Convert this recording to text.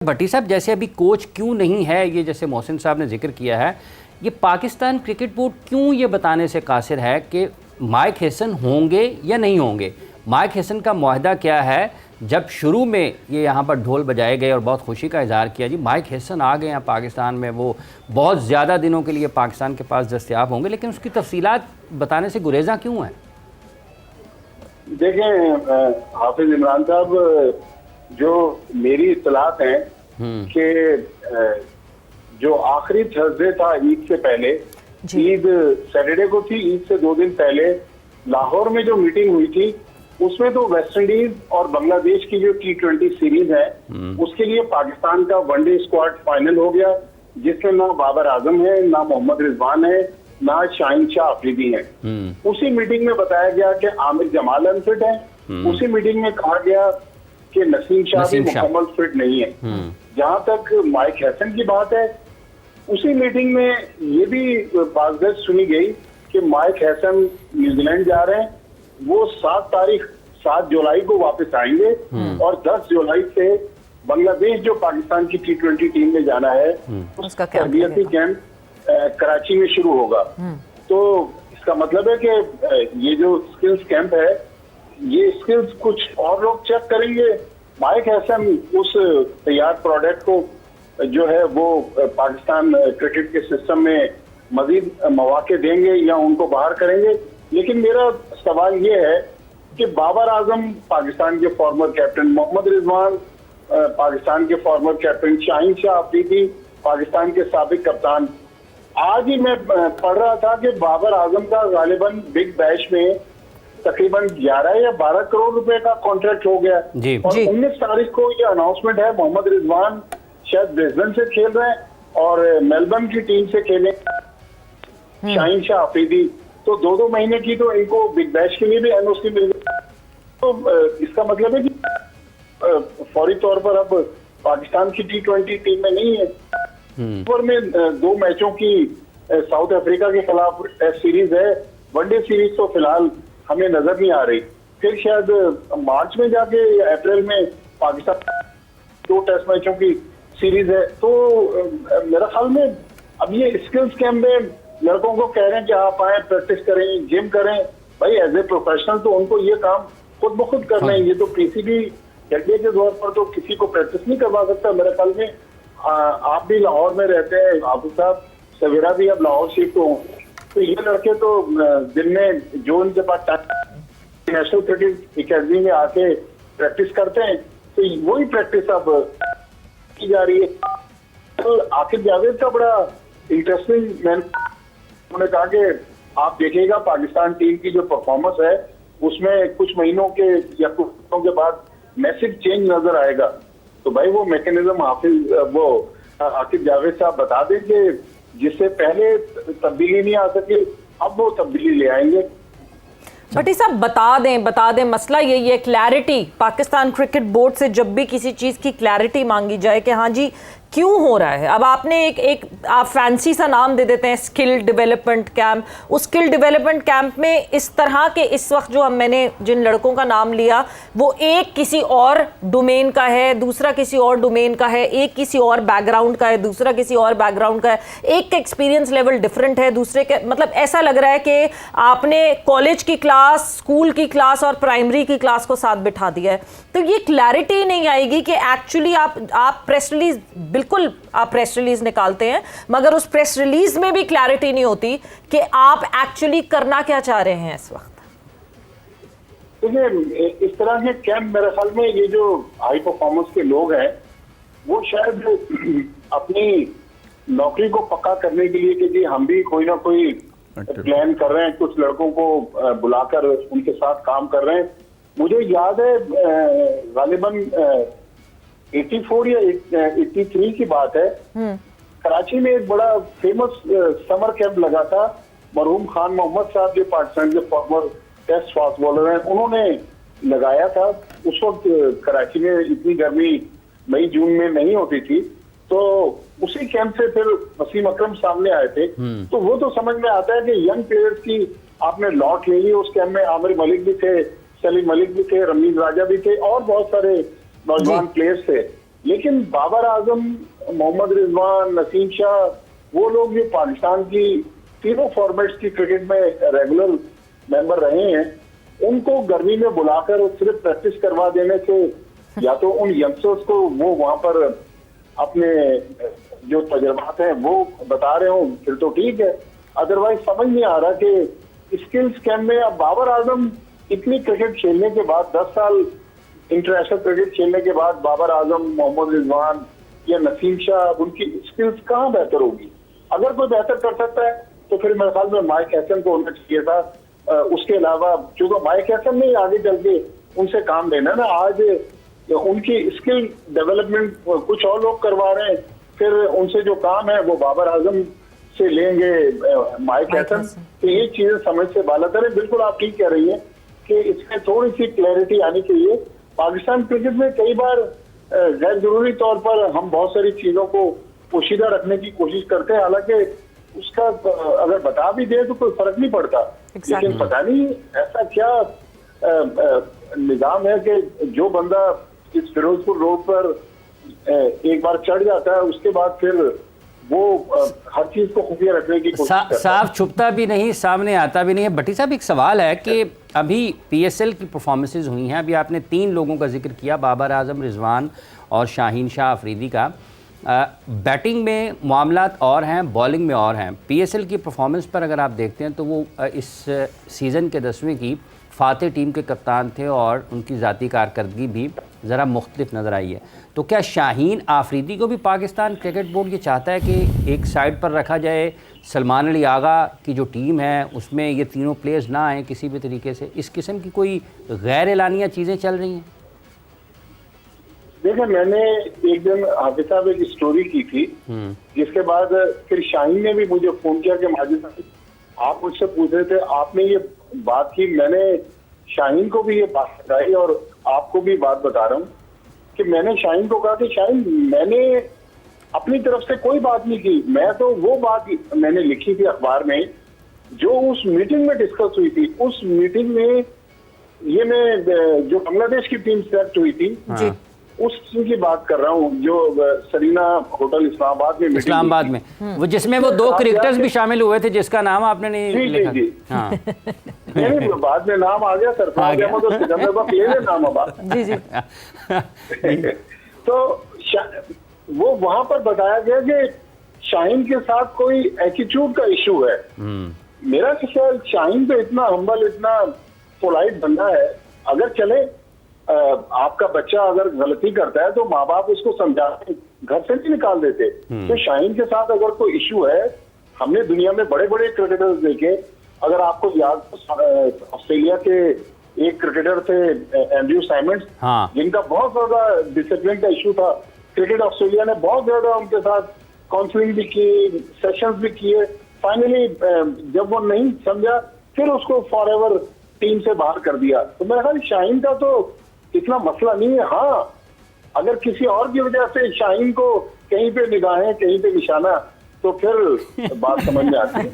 भट्टी साहब, जैसे अभी कोच क्यों नहीं है, ये जैसे मोहसिन साहब ने जिक्र किया है, ये पाकिस्तान क्रिकेट बोर्ड क्यों ये बताने से कासिर है कि माइक हेसन होंगे या नहीं होंगे। माइक हेसन का मुआहदा क्या है? जब शुरू में ये यहाँ पर ढोल बजाए गए और बहुत खुशी का इजहार किया, जी माइक हेसन आ गए हैं पाकिस्तान में, वो बहुत ज़्यादा दिनों के लिए पाकिस्तान के पास दस्तयाब होंगे, लेकिन उसकी तफसीलात बताने से गुरेजा क्यों है? देखें हाफिज इमरान साहब, जो मेरी इत्तलात हैं कि जो आखिरी थर्सडे था ईद से पहले, ईद सैटरडे को थी, ईद से 2 दिन पहले लाहौर में जो मीटिंग हुई थी उसमें तो वेस्ट इंडीज और बांग्लादेश की जो T20 सीरीज है उसके लिए पाकिस्तान का वनडे स्क्वाड फाइनल हो गया, जिसमें ना बाबर आजम है, ना मोहम्मद रिजवान है, ना शाहीन शाह अफरीदी है। उसी मीटिंग में बताया गया कि आमिर जमाल अनफिट है। उसी मीटिंग में कहा गया कि नसीम शाह भी मुकम्मल फिट नहीं है। जहां तक माइक हैसन की बात है, उसी मीटिंग में ये भी बात सुनी गई कि माइक हैसन न्यूजीलैंड जा रहे हैं, वो 7 जुलाई को वापस आएंगे और 10 जुलाई से बांग्लादेश जो पाकिस्तान की T20 टीम में जाना है उसका तरबियती कैंप कराची में शुरू होगा। तो इसका मतलब है कि ये जो स्किल्स कैंप है, ये स्किल्स कुछ और लोग चेक करेंगे। माइक हैसन उस तैयार प्रोडक्ट को जो है वो पाकिस्तान क्रिकेट के सिस्टम में मजीद मौके देंगे या उनको बाहर करेंगे। लेकिन मेरा सवाल ये है कि बाबर आजम पाकिस्तान के फॉर्मर कैप्टन, मोहम्मद रिजवान पाकिस्तान के फॉर्मर कैप्टन, शाहीन शाह अफरीदी पाकिस्तान के साबिक कप्तान, आज ही मैं पढ़ रहा था कि बाबर आजम का गालिबन बिग बैश में तकरीबन 11 या 12 करोड़ रुपए का कॉन्ट्रैक्ट हो गया और 19 तारीख को ये अनाउंसमेंट है। मोहम्मद रिजवान शायद ब्रिस्बेन से खेल रहे हैं और मेलबर्न की टीम से खेले शाहीन शाह अफरीदी, तो 2-2 महीने की तो इनको बिग बैश के लिए भी एनओसी मिल गई। तो इसका मतलब है कि फौरी तौर पर अब पाकिस्तान की T20 टीम में नहीं है। में 2 मैचों की साउथ अफ्रीका के खिलाफ टेस्ट सीरीज है, वनडे सीरीज तो फिलहाल हमें नजर नहीं आ रही। फिर शायद मार्च में जाके या अप्रैल में पाकिस्तान 2 टेस्ट मैचों की सीरीज है। तो मेरा ख्याल में अब ये स्किल्स कैंप में लड़कों को कह रहे हैं कि आप आए, प्रैक्टिस करें, जिम करें। भाई एज ए प्रोफेशनल तो उनको ये काम खुद ब खुद करना है। ये तो पीसीबी जड्डे के तौर पर तो किसी को प्रैक्टिस नहीं करवा सकता। मेरे ख्याल में आप भी लाहौर में रहते हैं, हाफिज साहब, सवेरा भी अब लाहौर शिफ्ट हो, तो ये लड़के तो दिन में जो उनके पास नेशनल क्रिकेट एकेडमी में आके प्रैक्टिस करते हैं, तो वही प्रैक्टिस अब की जा रही है। तो आकिब जावेद का बड़ा इंटरेस्टिंग, उन्होंने कहा कि आप देखिएगा पाकिस्तान टीम की जो परफॉर्मेंस है उसमें कुछ महीनों के या कुछ महीनों के बाद मैसिव चेंज नजर आएगा। तो भाई वो मैकेनिज्म आकिब जावेद साहब बता दें कि जिससे पहले तब्दीली नहीं आ सके, अब वो तब्दीली ले आएंगे। भट्टी साहब बता दें, मसला यही है, क्लैरिटी। पाकिस्तान क्रिकेट बोर्ड से जब भी किसी चीज़ की क्लैरिटी मांगी जाए कि हाँ जी क्यों हो रहा है, अब आपने एक आप फैंसी सा नाम दे देते हैं स्किल डेवलपमेंट कैंप। उस स्किल डेवलपमेंट कैंप में इस तरह के इस वक्त जो मैंने जिन लड़कों का नाम लिया वो एक किसी और डोमेन का है, दूसरा किसी और डोमेन का है, एक किसी और बैकग्राउंड का है, दूसरा किसी और बैकग्राउंड का है, एक का एक्सपीरियंस लेवल डिफरेंट है, दूसरे के, मतलब ऐसा लग रहा है कि आपने कॉलेज की क्लास, स्कूल की क्लास और प्राइमरी की क्लास को साथ बिठा दिया है। तो ये क्लैरिटी नहीं आएगी कि एक्चुअली आप प्रेस रिलीज, बिल्कुल आप प्रेस रिलीज निकालते हैं, मगर उस प्रेस रिलीज में भी क्लैरिटी नहीं होती कि आप एक्चुअली करना क्या चाह रहे हैं इस वक्त। देखिए इस तरह के कैंप मेरे ख्याल में ये जो हाई परफॉर्मेंस के लोग हैं वो शायद अपनी नौकरी को पक्का करने के लिए कि जी हम भी कोई ना कोई प्लान कर रहे हैं, कुछ लड़कों को बुलाकर उनके साथ काम कर रहे हैं। मुझे याद है गालिबन 84 या 83 की बात है, कराची में एक बड़ा फेमस समर कैंप लगा था। मरहूम खान मोहम्मद साहब जो पाकिस्तान के फॉर्मर टेस्ट फास्ट बॉलर हैं, उन्होंने लगाया था। उस वक्त कराची में इतनी गर्मी मई जून में नहीं होती थी, तो उसी कैंप से फिर वसीम अकरम सामने आए थे। तो वो तो समझ में आता है कि यंग प्लेयर्स की आपने लॉट ले ली। उस कैंप में आमिर मलिक भी थे, सलीम मलिक भी थे, रमीज राजा भी थे और बहुत सारे नौजवान प्लेयर्स थे। लेकिन बाबर आजम, मोहम्मद रिजवान, नसीम शाह, वो लोग जो पाकिस्तान की तीनों फॉर्मेट्स की क्रिकेट में रेगुलर मेंबर रहे हैं, उनको गर्मी में बुलाकर सिर्फ प्रैक्टिस करवा देने से या तो उन यंगस्टर्स को वो वहां पर अपने जो तजुर्बात हैं वो बता रहे हो, फिर तो ठीक है। अदरवाइज समझ नहीं आ रहा कि स्किल्स कैम्प में अब बाबर आजम इतनी क्रिकेट खेलने के बाद, 10 साल इंटरनेशनल क्रिकेट खेलने के बाद बाबर आजम, मोहम्मद रिजवान या नसीम शाह, उनकी स्किल्स कहाँ बेहतर होगी? अगर कोई बेहतर कर सकता है तो फिर मेरे ख्याल में माइक हैसन को होना चाहिए था। उसके अलावा चूंकि माइक हैसन ने आगे चल के उनसे काम लेना ना, आज उनकी स्किल डेवलपमेंट कुछ और लोग करवा रहे हैं, फिर उनसे जो काम है वो बाबर आजम से लेंगे माइक हैसन। तो ये चीजें समझ से बालतर है। बिल्कुल आप ठीक कह रही हैं कि इसमें थोड़ी सी क्लैरिटी आनी चाहिए। पाकिस्तान क्रिकेट में कई बार गैर जरूरी तौर पर हम बहुत सारी चीजों को पोशीदा रखने की कोशिश करते हैं, हालांकि उसका अगर बता भी दे तो कोई फर्क नहीं पड़ता। लेकिन पता नहीं ऐसा क्या निजाम है कि जो बंदा इस फिरोजपुर रोड पर एक बार चढ़ जाता है, उसके बाद फिर वो हर चीज को खुफिया रखने की कोशिश करता है। साफ छुपता भी नहीं, सामने आता भी नहीं है। भट्टी साहब, एक सवाल है कि अभी पीएसएल की परफॉर्मेंसेज हुई हैं, अभी आपने 3 लोगों का जिक्र किया, बाबर आजम, रिजवान और शाहीन शाह अफरीदी का। बैटिंग में मामलात और हैं, बॉलिंग में और हैं। पीएसएल की परफॉर्मेंस पर अगर आप देखते हैं तो वो इस सीज़न के 10वें की फातेह टीम के कप्तान थे और उनकी ज़ाती कारकर्दगी भी ज़रा मुख्तलिफ नज़र आई है। तो क्या शाहीन आफरीदी को भी पाकिस्तान क्रिकेट बोर्ड ये चाहता है कि एक साइड पर रखा जाए, सलमान अली आगा की जो टीम है उसमें ये तीनों प्लेयर्स ना आएँ किसी भी तरीके से? इस किस्म की कोई गैर एलानिया चीज़ें चल रही हैं? देखिए, मैंने एक दिन हाफिज साहब एक स्टोरी की थी, जिसके बाद फिर शाहीन ने भी मुझे फोन किया कि माजिद साहब आप मुझसे पूछ रहे थे, आपने ये बात की, मैंने शाहीन को भी ये बात बताई और आपको भी बात बता रहा हूँ कि मैंने शाहीन को कहा कि शाहीन, मैंने अपनी तरफ से कोई बात नहीं की, मैं तो वो बात मैंने लिखी थी अखबार में जो उस मीटिंग में डिस्कस हुई थी। उस मीटिंग में ये मैं जो बांग्लादेश की टीम सेलेक्ट हुई थी उस टीम की बात कर रहा हूँ, जो सरीना होटल इस्लामाबाद में इस्लामाबाद में वो जिसमें वो 2 क्रिकेटर्स भी शामिल हुए थे जिसका नाम आपने नहीं लिखा। जी। हाँ। नहीं, बाद में नाम आ गया, सरफराज अहमद और सिकंदर का प्लेयर नाम अब जी। तो वो वहां पर बताया गया कि शाहीन के साथ कोई एटीट्यूड का इशू है। मेरा ख्याल शाहीन तो इतना हम्बल, इतना पोलाइट बंदा है, अगर चले आपका बच्चा अगर गलती करता है तो माँ बाप उसको समझाते, घर से नहीं निकाल देते। तो शाहीन के साथ अगर कोई इशू है, हमने दुनिया में बड़े बड़े क्रिकेटर्स देखे, अगर आपको याद हो ऑस्ट्रेलिया के एक क्रिकेटर थे एंड्रयू साइमंड्स, जिनका बहुत ज्यादा डिसिप्लिन का इशू था। क्रिकेट ऑस्ट्रेलिया ने बहुत ज्यादा उनके साथ काउंसलिंग भी की, सेशंस भी किए। फाइनली जब वो नहीं समझा फिर उसको फॉर एवर टीम से बाहर कर दिया। तो मेरा ख्याल शाहीन का तो इतना मसला नहीं है। हाँ, अगर किसी और की वजह से शाहीन को कहीं पे निगाहें, कहीं पे निशाना, तो फिर बात समझ में आती है।